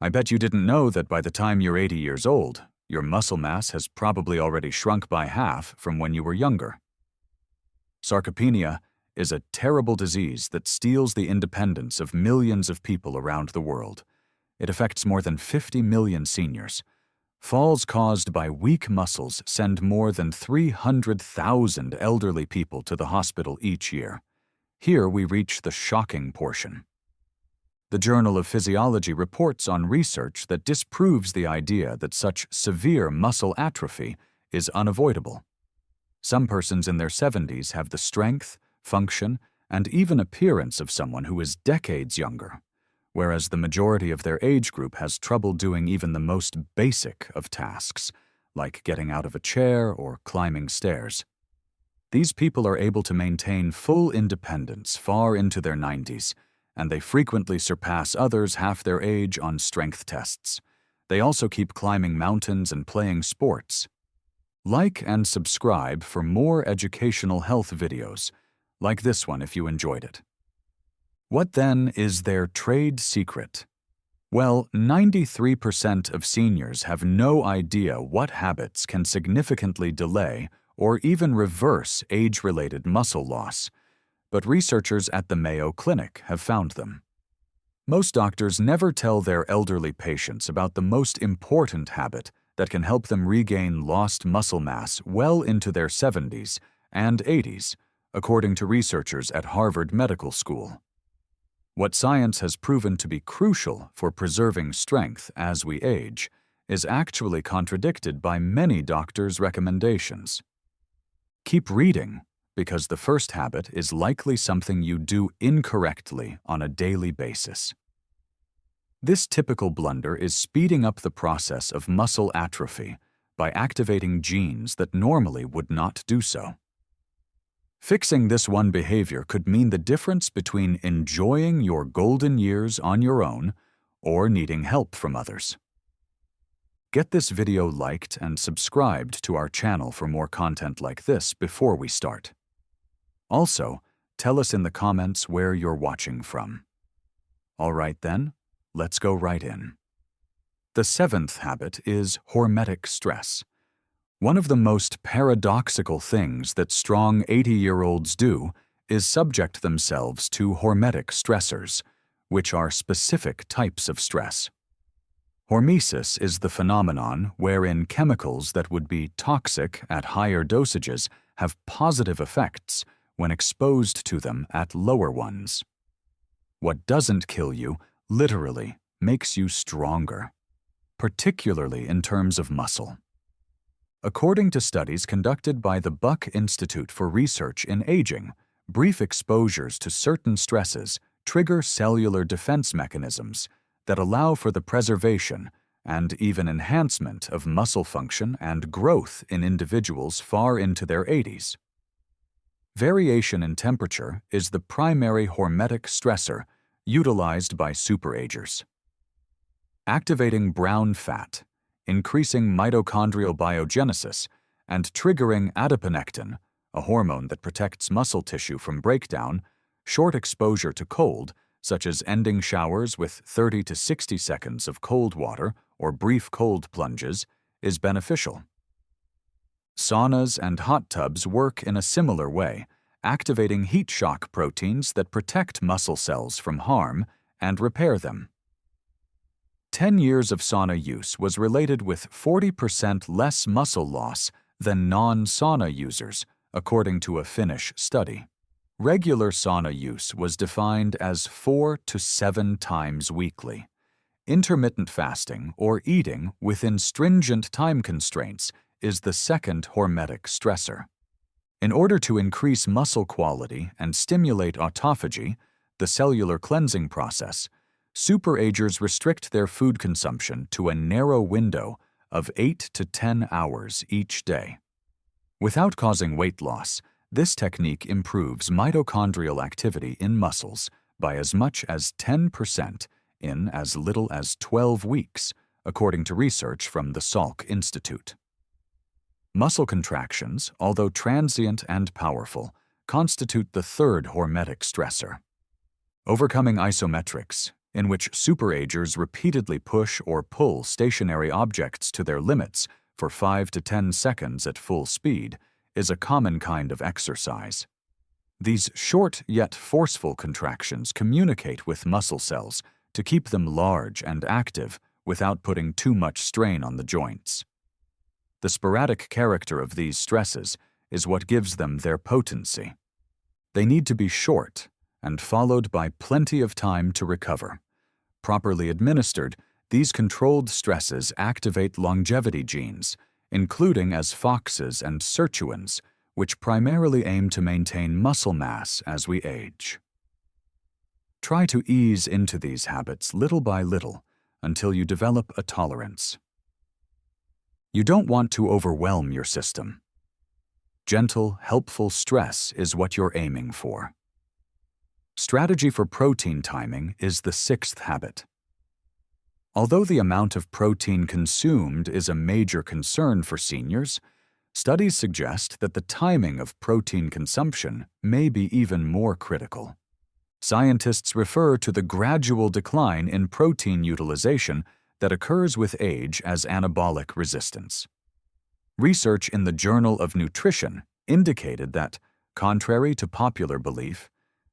I bet you didn't know that by the time you're 80 years old, your muscle mass has probably already shrunk by half from when you were younger. Sarcopenia is a terrible disease that steals the independence of millions of people around the world. It affects more than 50 million seniors. Falls caused by weak muscles send more than 300,000 elderly people to the hospital each year. Here we reach the shocking portion. The Journal of Physiology reports on research that disproves the idea that such severe muscle atrophy is unavoidable. Some persons in their 70s have the strength, function, and even appearance of someone who is decades younger, whereas the majority of their age group has trouble doing even the most basic of tasks, like getting out of a chair or climbing stairs. These people are able to maintain full independence far into their 90s, and they frequently surpass others half their age on strength tests. They also keep climbing mountains and playing sports. Like and subscribe for more educational health videos, like this one if you enjoyed it. What then is their trade secret? Well, 93% of seniors have no idea what habits can significantly delay or even reverse age-related muscle loss, but researchers at the Mayo Clinic have found them. Most doctors never tell their elderly patients about the most important habit that can help them regain lost muscle mass well into their 70s and 80s, according to researchers at Harvard Medical School. What science has proven to be crucial for preserving strength as we age is actually contradicted by many doctors' recommendations. Keep reading, because the first habit is likely something you do incorrectly on a daily basis. This typical blunder is speeding up the process of muscle atrophy by activating genes that normally would not do so. Fixing this one behavior could mean the difference between enjoying your golden years on your own or needing help from others. Get this video liked and subscribed to our channel for more content like this before we start. Also, tell us in the comments where you're watching from. All right then, let's go right in. The seventh habit is hormetic stress. One of the most paradoxical things that strong 80-year-olds do is subject themselves to hormetic stressors, which are specific types of stress. Hormesis is the phenomenon wherein chemicals that would be toxic at higher dosages have positive effects when exposed to them at lower ones. What doesn't kill you literally makes you stronger, particularly in terms of muscle. According to studies conducted by the Buck Institute for Research in Aging, brief exposures to certain stresses trigger cellular defense mechanisms that allow for the preservation and even enhancement of muscle function and growth in individuals far into their 80s. Variation in temperature is the primary hormetic stressor utilized by super-agers. Activating brown fat, increasing mitochondrial biogenesis, and triggering adiponectin, a hormone that protects muscle tissue from breakdown, short exposure to cold, such as ending showers with 30 to 60 seconds of cold water or brief cold plunges, is beneficial. Saunas and hot tubs work in a similar way, activating heat shock proteins that protect muscle cells from harm and repair them. 10 years of sauna use was related with 40% less muscle loss than non-sauna users, according to a Finnish study. Regular sauna use was defined as 4 to 7 times weekly. Intermittent fasting or eating within stringent time constraints is the second hormetic stressor. In order to increase muscle quality and stimulate autophagy, the cellular cleansing process, super-agers restrict their food consumption to a narrow window of 8 to 10 hours each day. Without causing weight loss, this technique improves mitochondrial activity in muscles by as much as 10% in as little as 12 weeks, according to research from the Salk Institute. Muscle contractions, although transient and powerful, constitute the third hormetic stressor. Overcoming isometrics, in which super-agers repeatedly push or pull stationary objects to their limits for 5 to 10 seconds at full speed, is a common kind of exercise. These short yet forceful contractions communicate with muscle cells to keep them large and active without putting too much strain on the joints. The sporadic character of these stresses is what gives them their potency. They need to be short and followed by plenty of time to recover. Properly administered, these controlled stresses activate longevity genes, including as FOXes and sirtuins, which primarily aim to maintain muscle mass as we age. Try to ease into these habits little by little until you develop a tolerance. You don't want to overwhelm your system. Gentle, helpful stress is what you're aiming for. Strategy for protein timing is the sixth habit. Although the amount of protein consumed is a major concern for seniors, studies suggest that the timing of protein consumption may be even more critical. Scientists refer to the gradual decline in protein utilization that occurs with age as anabolic resistance. Research in the Journal of Nutrition indicated that, contrary to popular belief,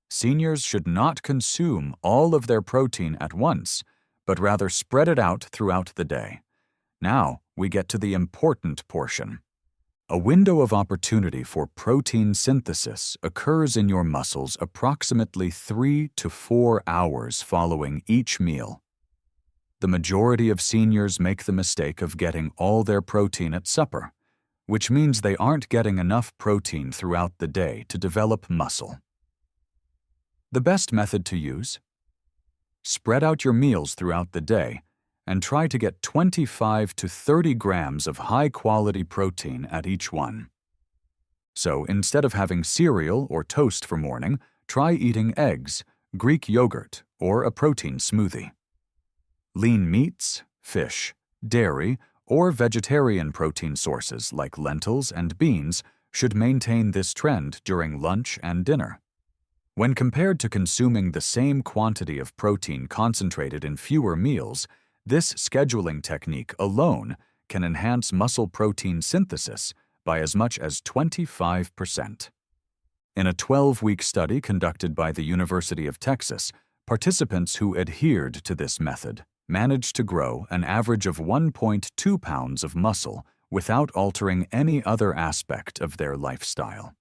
seniors should not consume all of their protein at once, but rather spread it out throughout the day. Now we get to the important portion. A window of opportunity for protein synthesis occurs in your muscles approximately 3 to 4 hours following each meal. The majority of seniors make the mistake of getting all their protein at supper, which means they aren't getting enough protein throughout the day to develop muscle. The best method to use? Spread out your meals throughout the day and try to get 25 to 30 grams of high-quality protein at each one. So instead of having cereal or toast for morning, try eating eggs, Greek yogurt, or a protein smoothie. Lean meats, fish, dairy, or vegetarian protein sources like lentils and beans should maintain this trend during lunch and dinner. When compared to consuming the same quantity of protein concentrated in fewer meals, this scheduling technique alone can enhance muscle protein synthesis by as much as 25%. In a 12-week study conducted by the University of Texas, participants who adhered to this method managed to grow an average of 1.2 pounds of muscle without altering any other aspect of their lifestyle.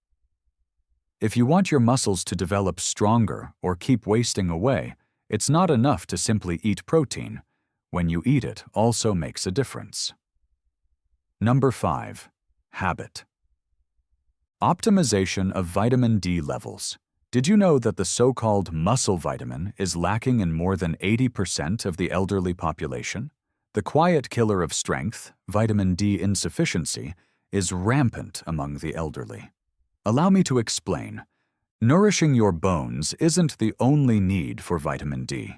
If you want your muscles to develop stronger or keep wasting away, it's not enough to simply eat protein. When you eat it also makes a difference. Number 5. Habit. Optimization of vitamin D levels. Did you know that the so-called muscle vitamin is lacking in more than 80% of the elderly population? The quiet killer of strength, vitamin D insufficiency, is rampant among the elderly. Allow me to explain. Nourishing your bones isn't the only need for vitamin D.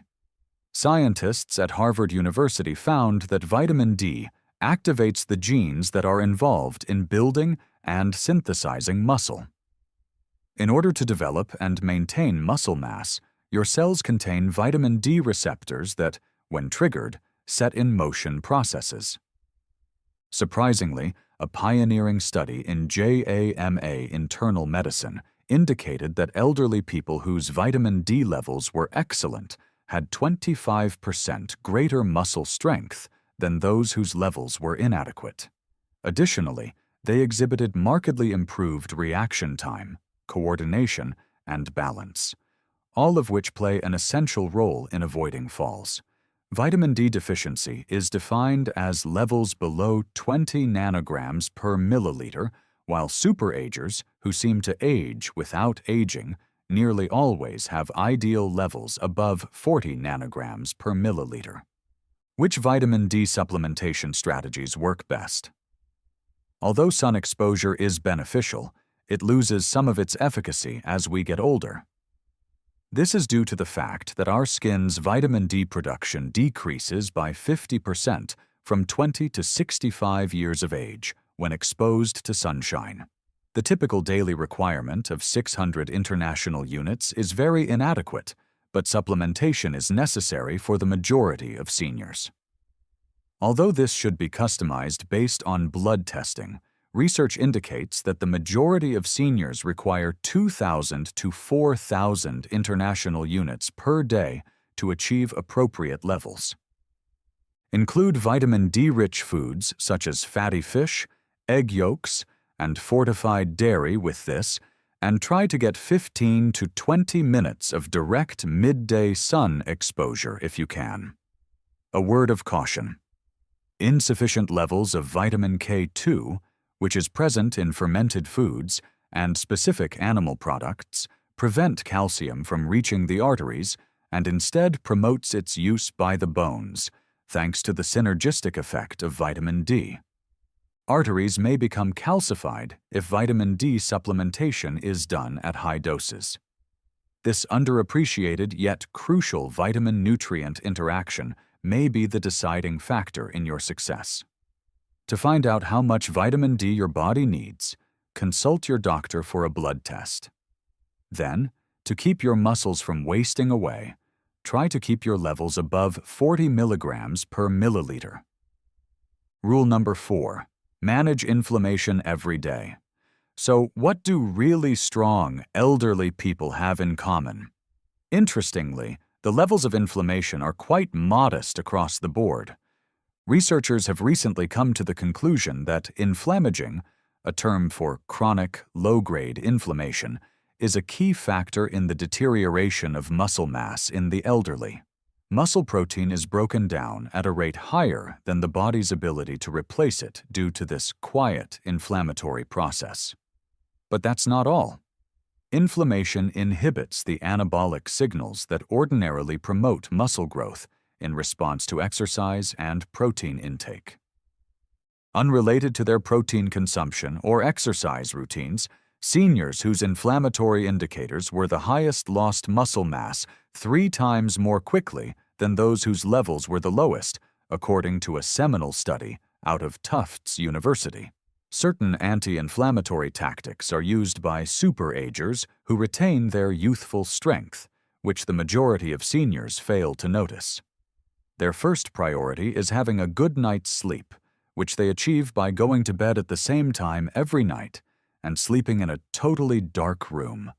Scientists at Harvard University found that vitamin D activates the genes that are involved in building and synthesizing muscle. In order to develop and maintain muscle mass, your cells contain vitamin D receptors that, when triggered, set in motion processes. Surprisingly, a pioneering study in JAMA Internal Medicine indicated that elderly people whose vitamin D levels were excellent had 25% greater muscle strength than those whose levels were inadequate. Additionally, they exhibited markedly improved reaction time, coordination, and balance, all of which play an essential role in avoiding falls. Vitamin D deficiency is defined as levels below 20 nanograms per milliliter, while super-agers, who seem to age without aging, nearly always have ideal levels above 40 nanograms per milliliter. Which vitamin D supplementation strategies work best? Although sun exposure is beneficial, it loses some of its efficacy as we get older. This is due to the fact that our skin's vitamin D production decreases by 50% from 20 to 65 years of age when exposed to sunshine. The typical daily requirement of 600 international units is very inadequate, but supplementation is necessary for the majority of seniors. Although this should be customized based on blood testing, research indicates that the majority of seniors require 2,000 to 4,000 international units per day to achieve appropriate levels. Include vitamin D-rich foods such as fatty fish, egg yolks, and fortified dairy with this, and try to get 15 to 20 minutes of direct midday sun exposure if you can. A word of caution. Insufficient levels of vitamin K2, which is present in fermented foods and specific animal products, prevent calcium from reaching the arteries and instead promotes its use by the bones, thanks to the synergistic effect of vitamin D. Arteries may become calcified if vitamin D supplementation is done at high doses. This underappreciated yet crucial vitamin-nutrient interaction may be the deciding factor in your success. To find out how much vitamin D your body needs, consult your doctor for a blood test. Then, to keep your muscles from wasting away, try to keep your levels above 40 milligrams per milliliter. Rule number 4. Manage inflammation every day. So, what do really strong, elderly people have in common? Interestingly, the levels of inflammation are quite modest across the board. Researchers have recently come to the conclusion that inflammaging, a term for chronic, low-grade inflammation, is a key factor in the deterioration of muscle mass in the elderly. Muscle protein is broken down at a rate higher than the body's ability to replace it due to this quiet inflammatory process. But that's not all. Inflammation inhibits the anabolic signals that ordinarily promote muscle growth in response to exercise and protein intake. Unrelated to their protein consumption or exercise routines, seniors whose inflammatory indicators were the highest lost muscle mass 3 times more quickly than those whose levels were the lowest, according to a seminal study out of Tufts University. Certain anti-inflammatory tactics are used by super-agers who retain their youthful strength, which the majority of seniors fail to notice. Their first priority is having a good night's sleep, which they achieve by going to bed at the same time every night and sleeping in a totally dark room.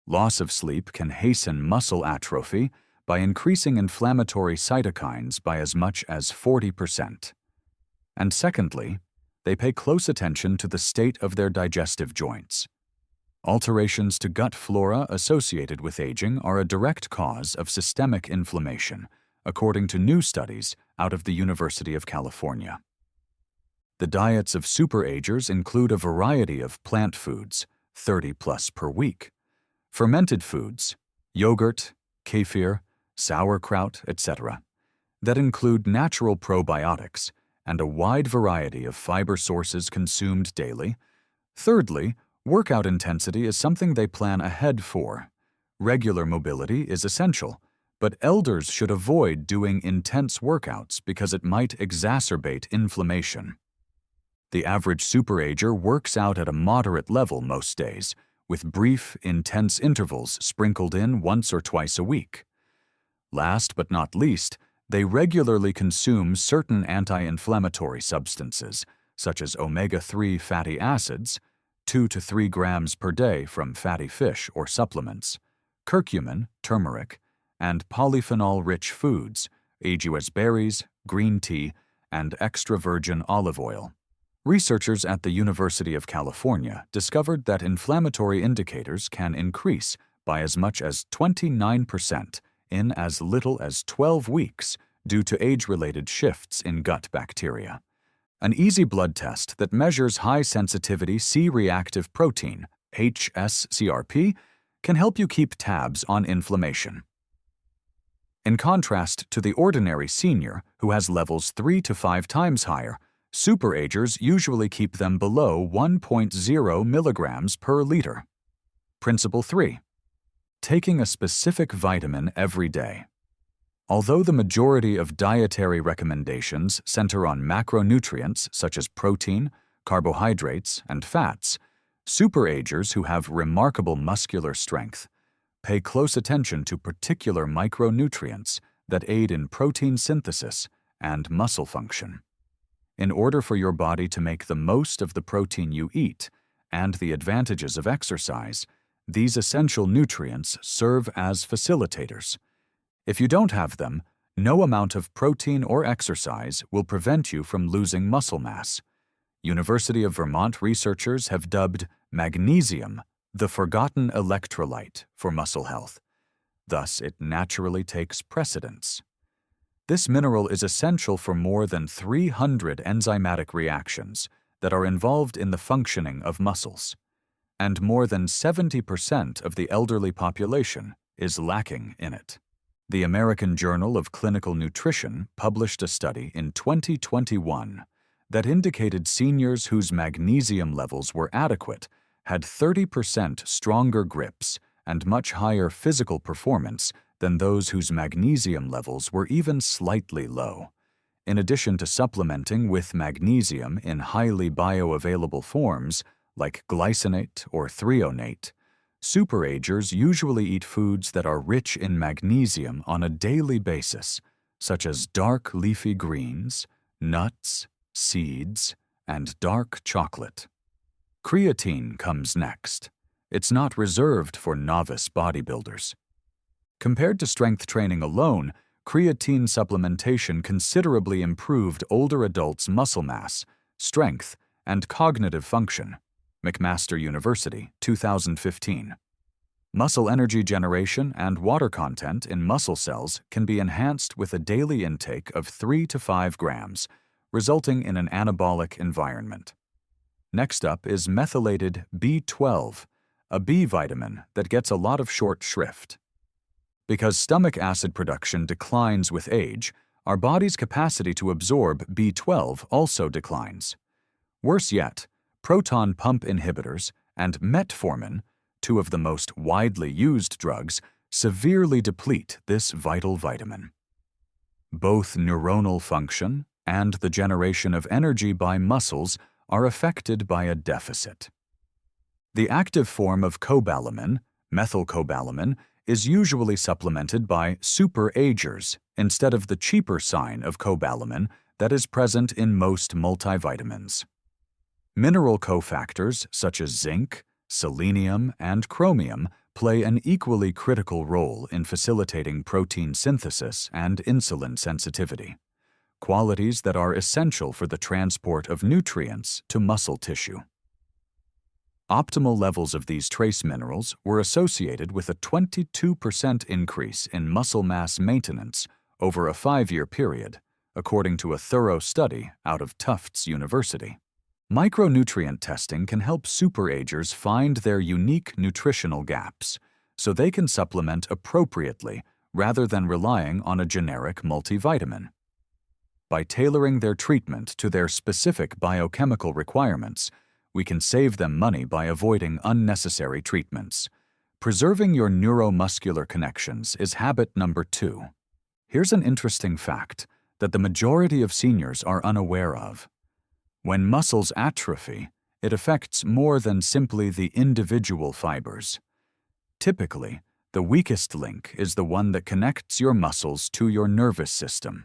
Loss of sleep can hasten muscle atrophy by increasing inflammatory cytokines by as much as 40%. And secondly, they pay close attention to the state of their digestive joints. Alterations to gut flora associated with aging are a direct cause of systemic inflammation, according to new studies out of the University of California. The diets of super-agers include a variety of plant foods, 30 plus per week, fermented foods, yogurt, kefir, sauerkraut, etc., that include natural probiotics, and a wide variety of fiber sources consumed daily. Thirdly, workout intensity is something they plan ahead for. Regular mobility is essential, but elders should avoid doing intense workouts because it might exacerbate inflammation. The average super-ager works out at a moderate level most days, with brief, intense intervals sprinkled in once or twice a week. Last but not least, they regularly consume certain anti-inflammatory substances, such as omega-3 fatty acids, 2 to 3 grams per day from fatty fish or supplements, curcumin, turmeric, and polyphenol-rich foods, aguas berries, green tea, and extra virgin olive oil. Researchers at the University of California discovered that inflammatory indicators can increase by as much as 29% in as little as 12 weeks due to age-related shifts in gut bacteria. An easy blood test that measures high-sensitivity C-reactive protein, HSCRP, can help you keep tabs on inflammation. In contrast to the ordinary senior, who has levels 3 to 5 times higher, super-agers usually keep them below 1.0 milligrams per liter. Principle 3. Taking a specific vitamin every day. Although the majority of dietary recommendations center on macronutrients such as protein, carbohydrates, and fats, super-agers who have remarkable muscular strength, pay close attention to particular micronutrients that aid in protein synthesis and muscle function. In order for your body to make the most of the protein you eat and the advantages of exercise, these essential nutrients serve as facilitators. If you don't have them, no amount of protein or exercise will prevent you from losing muscle mass. University of Vermont researchers have dubbed magnesium the forgotten electrolyte for muscle health. Thus, it naturally takes precedence. This mineral is essential for more than 300 enzymatic reactions that are involved in the functioning of muscles, and more than 70% of the elderly population is lacking in it. The American Journal of Clinical Nutrition published a study in 2021 that indicated seniors whose magnesium levels were adequate had 30% stronger grips and much higher physical performance than those whose magnesium levels were even slightly low. In addition to supplementing with magnesium in highly bioavailable forms like glycinate or threonate, super-agers usually eat foods that are rich in magnesium on a daily basis, such as dark leafy greens, nuts, seeds, and dark chocolate. Creatine comes next. It's not reserved for novice bodybuilders. Compared to strength training alone, creatine supplementation considerably improved older adults' muscle mass, strength, and cognitive function. McMaster University, 2015. Muscle energy generation and water content in muscle cells can be enhanced with a daily intake of 3 to 5 grams, resulting in an anabolic environment. Next up is methylated B12, a B vitamin that gets a lot of short shrift. Because stomach acid production declines with age, our body's capacity to absorb B12 also declines. Worse yet, proton pump inhibitors and metformin, two of the most widely used drugs, severely deplete this vital vitamin. Both neuronal function and the generation of energy by muscles are affected by a deficit. The active form of cobalamin, methylcobalamin, is usually supplemented by super-agers instead of the cheaper sign of cobalamin that is present in most multivitamins. Mineral cofactors such as zinc, selenium, and chromium play an equally critical role in facilitating protein synthesis and insulin sensitivity, qualities that are essential for the transport of nutrients to muscle tissue. Optimal levels of these trace minerals were associated with a 22% increase in muscle mass maintenance over a 5-year period, according to a thorough study out of Tufts University. Micronutrient testing can help super-agers find their unique nutritional gaps, so they can supplement appropriately rather than relying on a generic multivitamin. By tailoring their treatment to their specific biochemical requirements, we can save them money by avoiding unnecessary treatments. Preserving your neuromuscular connections is habit number 2. Here's an interesting fact that the majority of seniors are unaware of. When muscles atrophy, it affects more than simply the individual fibers. Typically, the weakest link is the one that connects your muscles to your nervous system.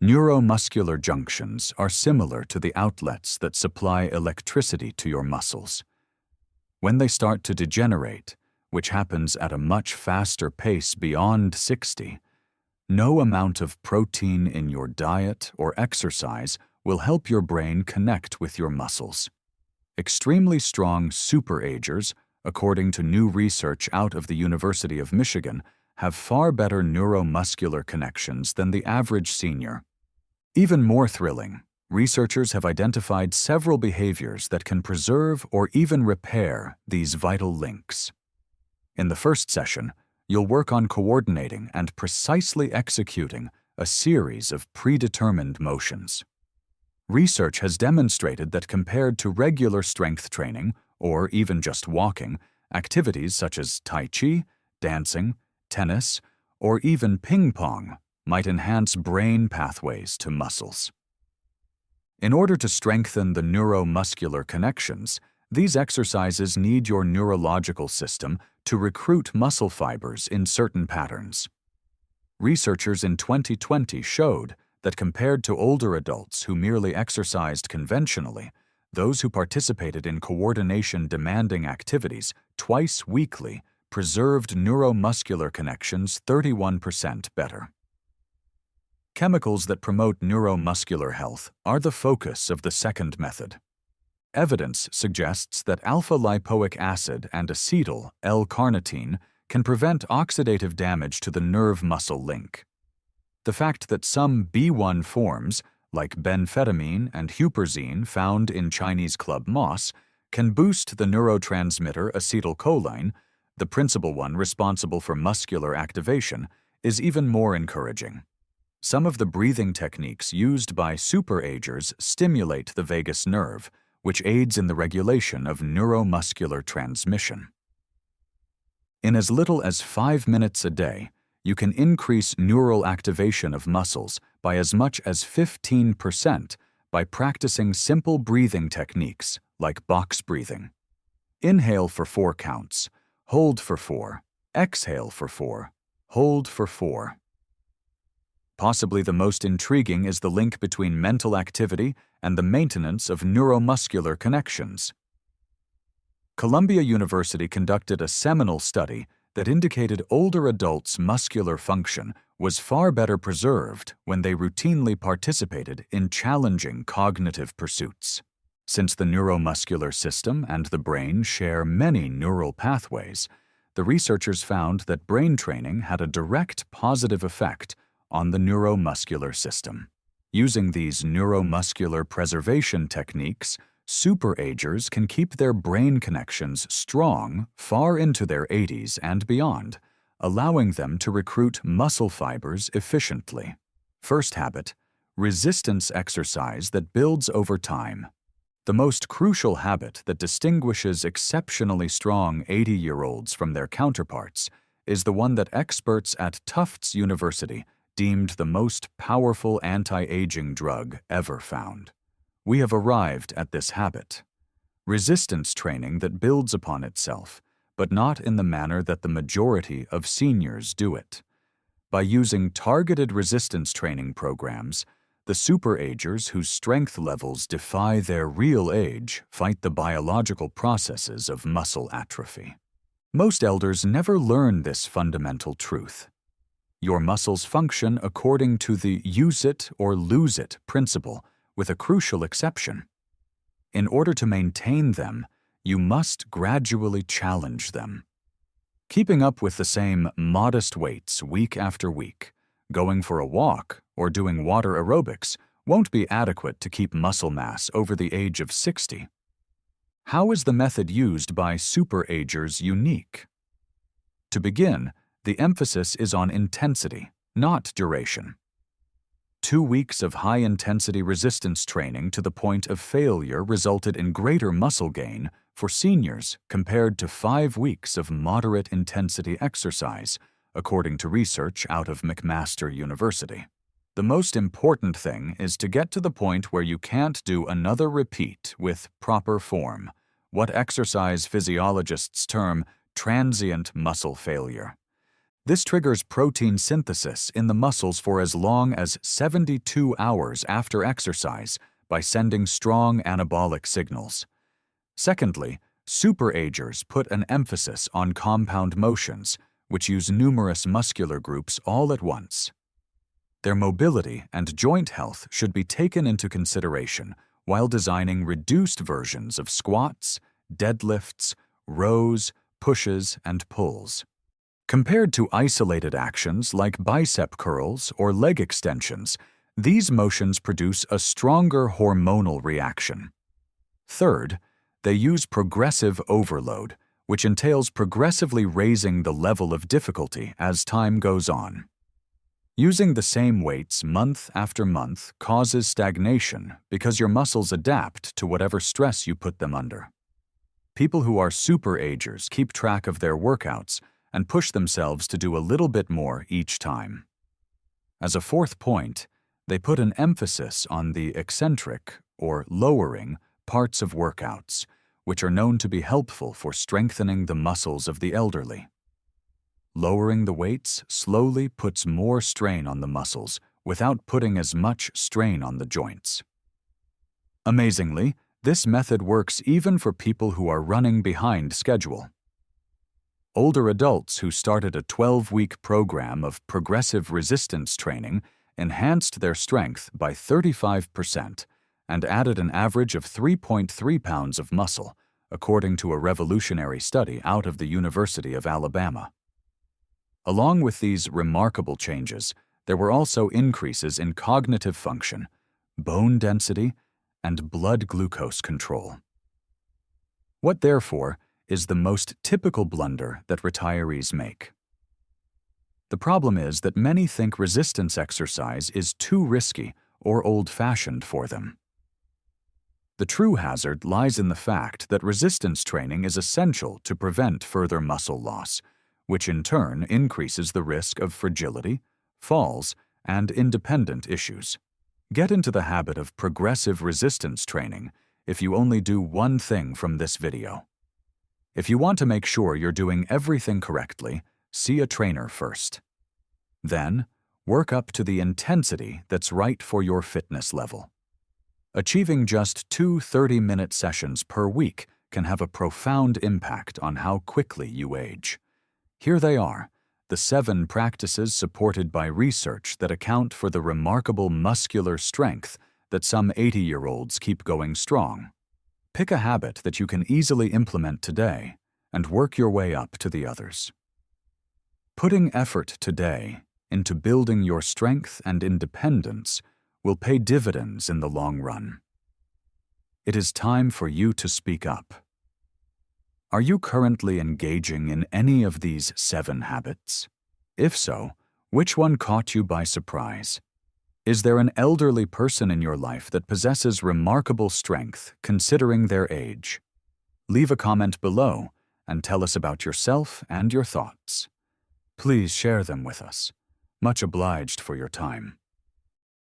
Neuromuscular junctions are similar to the outlets that supply electricity to your muscles. When they start to degenerate, which happens at a much faster pace beyond 60, no amount of protein in your diet or exercise will help your brain connect with your muscles. Extremely strong super-agers, according to new research out of the University of Michigan, have far better neuromuscular connections than the average senior. Even more thrilling, researchers have identified several behaviors that can preserve or even repair these vital links. In the first session, you'll work on coordinating and precisely executing a series of predetermined motions. Research has demonstrated that compared to regular strength training, or even just walking, activities such as Tai Chi, dancing, tennis, or even ping pong might enhance brain pathways to muscles. In order to strengthen the neuromuscular connections, these exercises need your neurological system to recruit muscle fibers in certain patterns. Researchers in 2020 showed that compared to older adults who merely exercised conventionally, those who participated in coordination-demanding activities twice weekly preserved neuromuscular connections 31% better. Chemicals that promote neuromuscular health are the focus of the second method. Evidence suggests that alpha-lipoic acid and acetyl L-carnitine can prevent oxidative damage to the nerve-muscle link. The fact that some B1 forms, like benphetamine and huperzine found in Chinese club moss, can boost the neurotransmitter acetylcholine, the principal one responsible for muscular activation, is even more encouraging. Some of the breathing techniques used by super-agers stimulate the vagus nerve, which aids in the regulation of neuromuscular transmission. In as little as 5 minutes a day, you can increase neural activation of muscles by as much as 15% by practicing simple breathing techniques like box breathing. Inhale for 4 counts, hold for 4, exhale for 4, hold for 4. Possibly the most intriguing is the link between mental activity and the maintenance of neuromuscular connections. Columbia University conducted a seminal study that indicated older adults' muscular function was far better preserved when they routinely participated in challenging cognitive pursuits. Since the neuromuscular system and the brain share many neural pathways, the researchers found that brain training had a direct positive effect on the neuromuscular system. Using these neuromuscular preservation techniques, super-agers can keep their brain connections strong far into their 80s and beyond, allowing them to recruit muscle fibers efficiently. First habit: resistance exercise that builds over time. The most crucial habit that distinguishes exceptionally strong 80-year-olds from their counterparts is the one that experts at Tufts University deemed the most powerful anti-aging drug ever found. We have arrived at this habit: resistance training that builds upon itself, but not in the manner that the majority of seniors do it. By using targeted resistance training programs, the super-agers whose strength levels defy their real age fight the biological processes of muscle atrophy. Most elders never learn this fundamental truth. Your muscles function according to the use it or lose it principle, with a crucial exception. In order to maintain them, you must gradually challenge them. Keeping up with the same modest weights week after week, going for a walk, or doing water aerobics won't be adequate to keep muscle mass over the age of 60. How is the method used by super-agers unique? To begin, the emphasis is on intensity, not duration. 2 weeks of high-intensity resistance training to the point of failure resulted in greater muscle gain for seniors compared to 5 weeks of moderate-intensity exercise, according to research out of McMaster University. The most important thing is to get to the point where you can't do another repeat with proper form, what exercise physiologists term transient muscle failure. This triggers protein synthesis in the muscles for as long as 72 hours after exercise by sending strong anabolic signals. Secondly, super-agers put an emphasis on compound motions, which use numerous muscular groups all at once. Their mobility and joint health should be taken into consideration while designing reduced versions of squats, deadlifts, rows, pushes, and pulls. Compared to isolated actions like bicep curls or leg extensions, these motions produce a stronger hormonal reaction. Third, they use progressive overload, which entails progressively raising the level of difficulty as time goes on. Using the same weights month after month causes stagnation because your muscles adapt to whatever stress you put them under. People who are super-agers keep track of their workouts and push themselves to do a little bit more each time. As a fourth point, they put an emphasis on the eccentric, or lowering, parts of workouts, which are known to be helpful for strengthening the muscles of the elderly. Lowering the weights slowly puts more strain on the muscles without putting as much strain on the joints. Amazingly, this method works even for people who are running behind schedule. Older adults who started a 12-week program of progressive resistance training enhanced their strength by 35% and added an average of 3.3 pounds of muscle, according to a revolutionary study out of the University of Alabama. Along with these remarkable changes, there were also increases in cognitive function, bone density, and blood glucose control. What, therefore, is the most typical blunder that retirees make? The problem is that many think resistance exercise is too risky or old-fashioned for them. The true hazard lies in the fact that resistance training is essential to prevent further muscle loss, which in turn increases the risk of fragility, falls, and independent issues. Get into the habit of progressive resistance training if you only do one thing from this video. If you want to make sure you're doing everything correctly, see a trainer first. Then, work up to the intensity that's right for your fitness level. Achieving just 2 30-minute sessions per week can have a profound impact on how quickly you age. Here they are, the 7 practices supported by research that account for the remarkable muscular strength that some 80-year-olds keep going strong. Pick a habit that you can easily implement today and work your way up to the others. Putting effort today into building your strength and independence will pay dividends in the long run. It is time for you to speak up. Are you currently engaging in any of these 7 habits? If so, which one caught you by surprise? Is there an elderly person in your life that possesses remarkable strength considering their age? Leave a comment below and tell us about yourself and your thoughts. Please share them with us. Much obliged for your time.